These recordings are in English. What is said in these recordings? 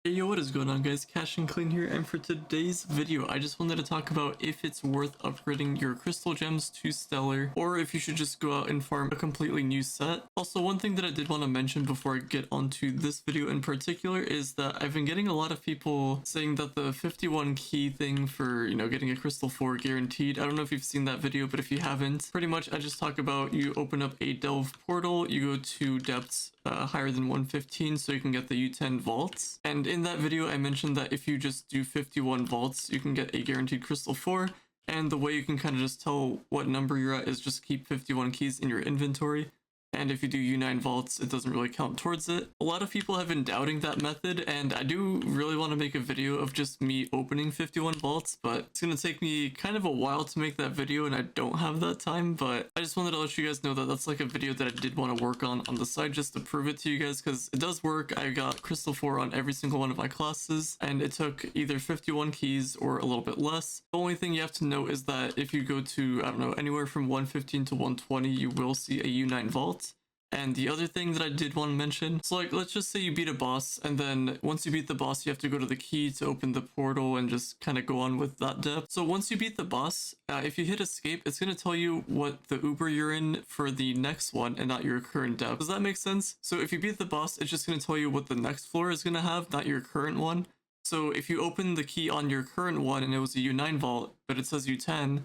Hey yo, what is going on guys? Cash and Clean here, and for today's video I just wanted to talk about if it's worth upgrading your crystal gems to stellar or if you should just go out and farm a completely new set. Also, one thing that I did want to mention before I get onto this video in particular is that I've been getting a lot of people saying that the 51 key thing for, getting a crystal 4 guaranteed. I don't know if you've seen that video, but if you haven't, pretty much I just talk about you open up a delve portal, you go to depths higher than 115 so you can get the U10 vaults, and in that video I mentioned that if you just do 51 vaults you can get a guaranteed crystal 4, and the way you can kind of just tell what number you're at is just keep 51 keys in your inventory, and if you do U9 vaults it doesn't really count towards it. A lot of people have been doubting that method, and I do really want to make a video of just me opening 51 vaults, but it's going to take me kind of a while to make that video and I don't have that time. But I just wanted to let you guys know that that's like a video that I did want to work on the side just to prove it to you guys, because it does work. I got crystal 4 on every single one of my classes and it took either 51 keys or a little bit less. The only thing you have to know is that if you go to, I don't know, anywhere from 115 to 120 you will see a U9 vault. And the other thing that I did want to mention, so like let's just say you beat a boss, and then once you beat the boss you have to go to the key to open the portal and just kind of go on with that depth. So once you beat the boss, if you hit escape it's going to tell you what the Uber you're in for the next one and not your current depth. Does that make sense? So if you beat the boss it's just going to tell you what the next floor is going to have, not your current one. So if you open the key on your current one and it was a U9 vault but it says U10,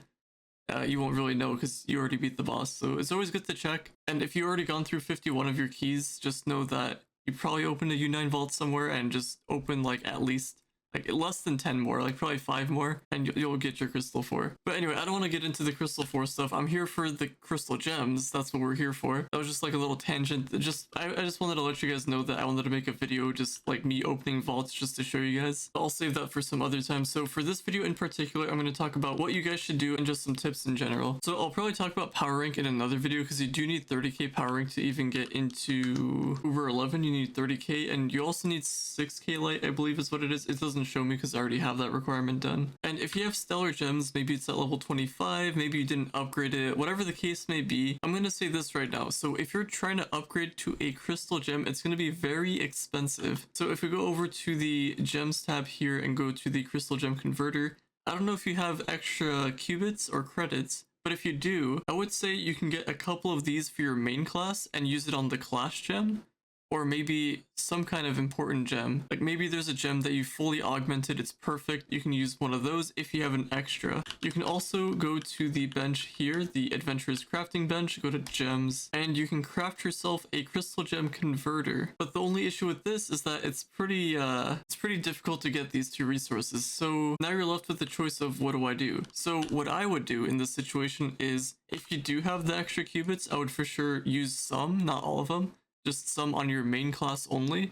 you won't really know because you already beat the boss. So it's always good to check. And if you've already gone through 51 of your keys, just know that you probably opened a U9 vault somewhere, and just open like at least like less than 10 more, like probably 5 more, and you'll get your crystal 4. But anyway, I don't want to get into the crystal 4 stuff. I'm here for the crystal gems. That's what we're here for. That was just like a little tangent. I just wanted to let you guys know that I wanted to make a video just like me opening vaults just to show you guys. I'll save that for some other time. So for this video in particular, I'm going to talk about what you guys should do and just some tips in general. So I'll probably talk about power rank in another video, because you do need 30k power rank to even get into Uber 11. You need 30k, and you also need 6k light, I believe is what it is. It doesn't show me because I already have that requirement done. And if you have stellar gems, maybe it's at level 25, maybe you didn't upgrade it, whatever the case may be, I'm going to say this right now. So if you're trying to upgrade to a crystal gem, it's going to be very expensive. So if we go over to the gems tab here and go to the crystal gem converter, I don't know if you have extra qubits or credits, but if you do, I would say you can get a couple of these for your main class and use it on the class gem. Or maybe some kind of important gem. Like maybe there's a gem that you fully augmented, it's perfect, you can use one of those if you have an extra. You can also go to the bench here, the adventurous crafting bench, go to gems, and you can craft yourself a crystal gem converter. But the only issue with this is that it's pretty difficult to get these two resources. So now you're left with the choice of what do I do? So what I would do in this situation is, if you do have the extra qubits, I would for sure use some, not all of them. Just some on your main class only.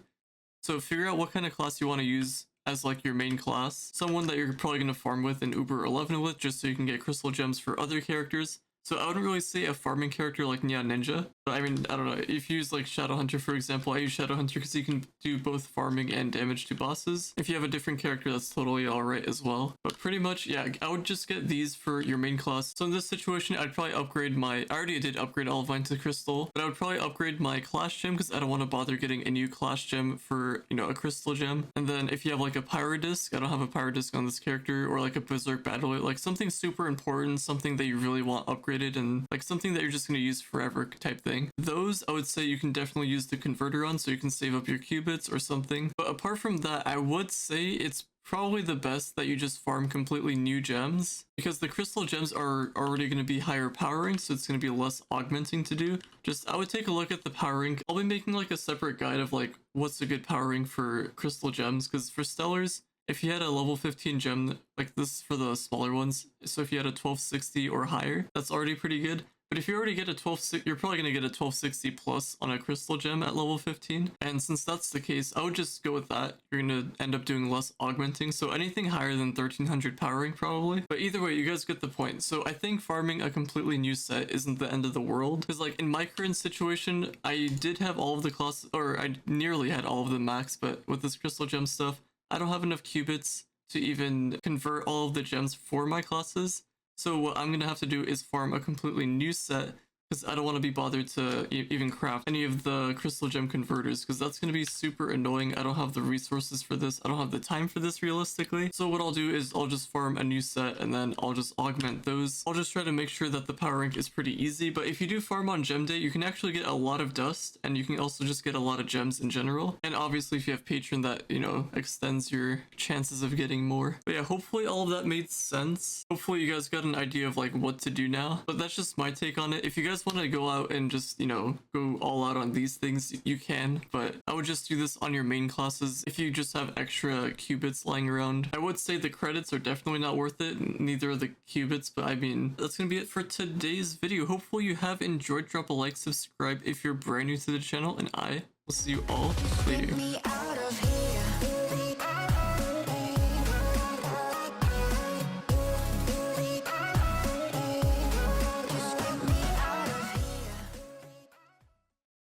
So figure out what kind of class you want to use as like your main class. Someone that you're probably going to farm with in Uber 11 with, just so you can get crystal gems for other characters. So I wouldn't really say a farming character like Neon Ninja, but I mean, I don't know, if you use like Shadowhunter for example, I use Shadowhunter because you can do both farming and damage to bosses. If you have a different character, that's totally alright as well. But pretty much, yeah, I would just get these for your main class. So in this situation, I'd probably upgrade I already did upgrade Olivine to Crystal, but I would probably upgrade my class gem because I don't want to bother getting a new class gem for, a crystal gem. And then if you have like a pyro disc, I don't have a pyro disc on this character, or like a berserk battle, like something super important, something that you really want upgraded, and like something that you're just going to use forever type thing. Those I would say you can definitely use the converter on, so you can save up your qubits or something. But apart from that, I would say it's probably the best that you just farm completely new gems, because the crystal gems are already going to be higher powering, so it's going to be less augmenting to do. Just I would take a look at the powering. I'll be making like a separate guide of like what's a good powering for crystal gems, because for stellars, if you had a level 15 gem, like this is for the smaller ones, so if you had a 1260 or higher, that's already pretty good. But if you already get a 1260, you're probably going to get a 1260 plus on a crystal gem at level 15. And since that's the case, I would just go with that. You're going to end up doing less augmenting, so anything higher than 1300 powering probably. But either way, you guys get the point. So I think farming a completely new set isn't the end of the world, because like in my current situation, I did have all of the classes, or I nearly had all of the max, but with this crystal gem stuff, I don't have enough qubits to even convert all of the gems for my classes. So what I'm going to have to do is farm a completely new set, because I don't want to be bothered to even craft any of the crystal gem converters, because that's going to be super annoying. I don't have the resources for this. I don't have the time for this realistically. So what I'll do is I'll just farm a new set and then I'll just augment those. I'll just try to make sure that the power rank is pretty easy, but if you do farm on gem day, you can actually get a lot of dust, and you can also just get a lot of gems in general. And obviously if you have patron, that, you know, extends your chances of getting more. But yeah, hopefully all of that made sense. Hopefully you guys got an idea of like what to do now, but that's just my take on it. If you guys want to go out and just, you know, go all out on these things, you can, but I would just do this on your main classes. If you just have extra qubits lying around, I would say the credits are definitely not worth it, neither are the qubits. But I mean, that's gonna be it for today's video. Hopefully you have enjoyed. Drop a like, subscribe if you're brand new to the channel, and I will see you all later.